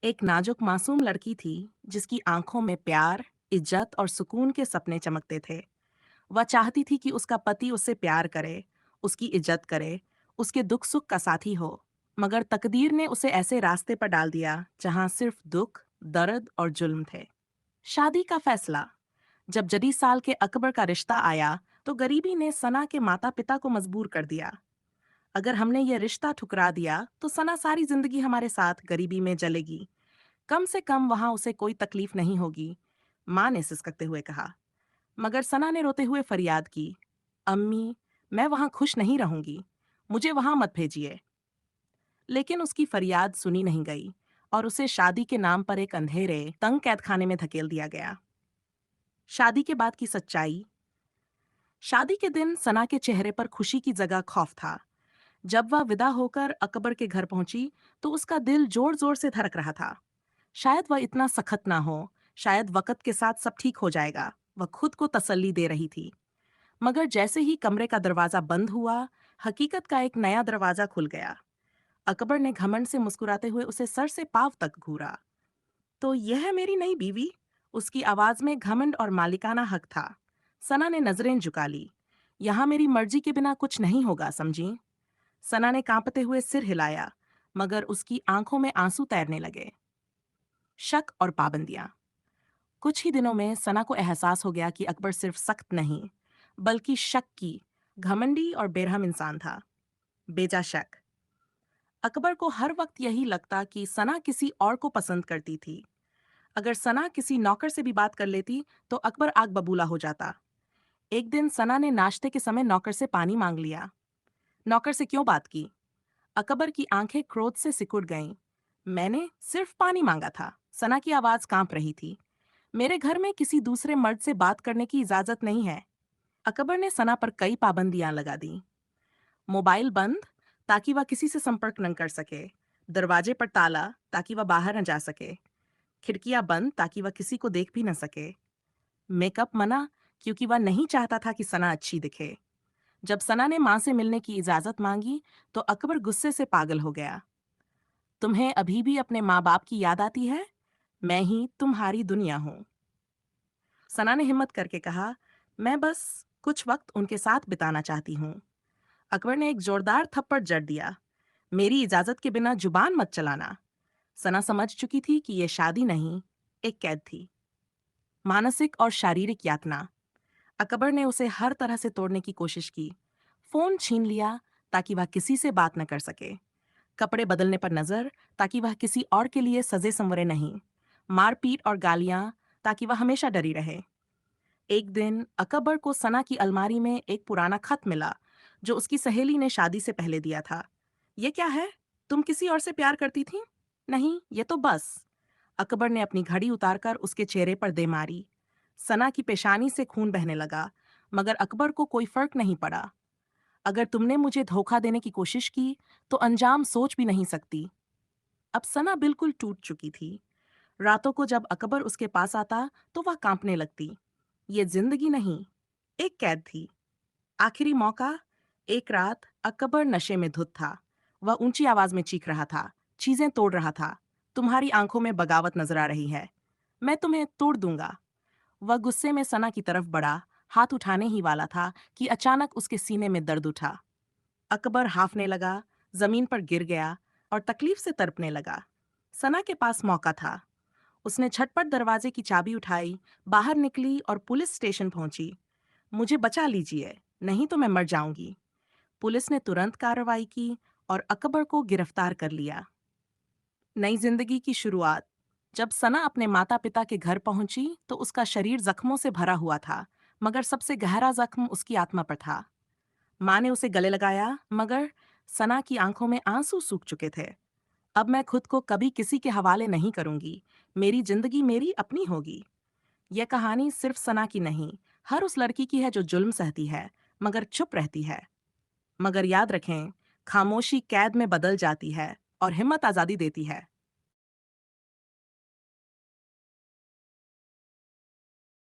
एक नाजुक मासूम लड़की थी जिसकी आंखों में प्यार, इज्जत और सुकून के सपने चमकते थे। वह चाहती थी कि उसका पति उससे प्यार करे, उसकी इज्जत करे, उसके दुख सुख का साथी हो। मगर तकदीर ने उसे ऐसे रास्ते पर डाल दिया जहां सिर्फ दुख, दर्द और जुल्म थे। शादी का फैसला। जब जदी साल के अकबर का रिश्ता आया तो गरीबी ने सना के माता पिता को मजबूर कर दिया। अगर हमने ये रिश्ता ठुकरा दिया तो सना सारी जिंदगी हमारे साथ गरीबी में जलेगी। कम से कम वहां उसे कोई तकलीफ नहीं होगी, माँ ने सिसकते हुए कहा। मगर सना ने रोते हुए फरियाद की, अम्मी, मैं वहां खुश नहीं रहूंगी, मुझे वहां मत भेजिए। लेकिन उसकी फरियाद सुनी नहीं गई और उसे शादी के नाम पर एक अंधेरे तंग कैद खाने में धकेल दिया गया। शादी के बाद की सच्चाई। शादी के दिन सना के चेहरे पर खुशी की जगह खौफ था। जब वह विदा होकर अकबर के घर पहुंची तो उसका दिल जोर जोर से धड़क रहा था। शायद वह इतना सख्त ना हो, शायद वक्त के साथ सब ठीक हो जाएगा, वह खुद को तसल्ली दे रही थी। मगर जैसे ही कमरे का दरवाजा बंद हुआ, हकीकत का एक नया दरवाजा खुल गया। अकबर ने घमंड से मुस्कुराते हुए उसे सर से पांव तक घूरा। तो यह है मेरी नई बीवी। उसकी आवाज में घमंड और मालिकाना हक था। सना ने नजरें झुका ली। यहां मेरी मर्जी के बिना कुछ नहीं होगा, समझी। सना ने कांपते हुए सिर हिलाया, मगर उसकी आंखों में आंसू तैरने लगे। शक और पाबंदियां। कुछ ही दिनों में सना को एहसास हो गया कि अकबर सिर्फ सख्त नहीं, बल्कि शक की, घमंडी और बेरहम इंसान था। बेजा शक। अकबर को हर वक्त यही लगता कि सना किसी और को पसंद करती थी। अगर सना किसी नौकर से भी बात कर लेती तो अकबर आग बबूला हो जाता। एक दिन सना ने नाश्ते के समय नौकर से पानी मांग लिया। नौकर से क्यों बात की? अकबर की आंखें क्रोध से सिकुड़ गईं। मैंने सिर्फ पानी मांगा था। सना की आवाज कांप रही थी। मेरे घर में किसी दूसरे मर्द से बात करने की इजाजत नहीं है। अकबर ने सना पर कई पाबंदियां लगा दी। मोबाइल बंद, ताकि वह किसी से संपर्क न कर सके। दरवाजे पर ताला, ताकि वह बाहर न जा सके। खिड़कियां बंद, ताकि वह किसी को देख भी न सके। मेकअप मना, क्योंकि वह नहीं चाहता था कि सना अच्छी दिखे। जब सना ने मां से मिलने की इजाजत मांगी तो अकबर गुस्से से पागल हो गया। तुम्हें अभी भी अपने माँ बाप की याद आती है? मैं ही तुम्हारी दुनिया हूं। सना ने हिम्मत करके कहा, मैं बस कुछ वक्त उनके साथ बिताना चाहती हूँ। अकबर ने एक जोरदार थप्पड़ जड़ दिया। मेरी इजाजत के बिना जुबान मत चलाना। सना समझ चुकी थी कि यह शादी नहीं, एक कैद थी। मानसिक और शारीरिक यातना। अकबर ने उसे हर तरह से तोड़ने की कोशिश की। फोन छीन लिया ताकि वह किसी से बात न कर सके। कपड़े बदलने पर नजर, ताकि वह किसी और के लिए सजे संवरे नहीं। मारपीट और गालियां, ताकि वह हमेशा डरी रहे। एक दिन अकबर को सना की अलमारी में एक पुराना खत मिला जो उसकी सहेली ने शादी से पहले दिया था। ये क्या है? तुम किसी और से प्यार करती थी? नहीं, ये तो बस। अकबर ने अपनी घड़ी उतारकर उसके चेहरे पर दे मारी। सना की पेशानी से खून बहने लगा, मगर अकबर को कोई फर्क नहीं पड़ा। अगर तुमने मुझे धोखा देने की कोशिश की तो अंजाम सोच भी नहीं सकती। अब सना बिल्कुल टूट चुकी थी। रातों को जब अकबर उसके पास आता तो वह कांपने लगती। ये जिंदगी नहीं, एक कैद थी। आखिरी मौका। एक रात अकबर नशे में धुत था। वह ऊंची आवाज में चीख रहा था, चीजें तोड़ रहा था। तुम्हारी आंखों में बगावत नजर आ रही है, मैं तुम्हें तोड़ दूंगा। वह गुस्से में सना की तरफ बढ़ा, हाथ उठाने ही वाला था कि अचानक उसके सीने में दर्द उठा। अकबर हाफने लगा, जमीन पर गिर गया और तकलीफ से तड़पने लगा। सना के पास मौका था। उसने झटपट दरवाजे की चाबी उठाई, बाहर निकली और पुलिस स्टेशन पहुंची। मुझे बचा लीजिए, नहीं तो मैं मर जाऊंगी। पुलिस ने तुरंत कार्रवाई की और अकबर को गिरफ्तार कर लिया। नई जिंदगी की शुरुआत। जब सना अपने माता पिता के घर पहुंची तो उसका शरीर जख्मों से भरा हुआ था, मगर सबसे गहरा जख्म उसकी आत्मा पर था। माँ ने उसे गले लगाया, मगर सना की आंखों में आंसू सूख चुके थे। अब मैं खुद को कभी किसी के हवाले नहीं करूंगी। मेरी जिंदगी मेरी अपनी होगी। यह कहानी सिर्फ सना की नहीं, हर उस लड़की की है जो जुल्म सहती है मगर चुप रहती है। मगर याद रखें, खामोशी कैद में बदल जाती है और हिम्मत आजादी देती है।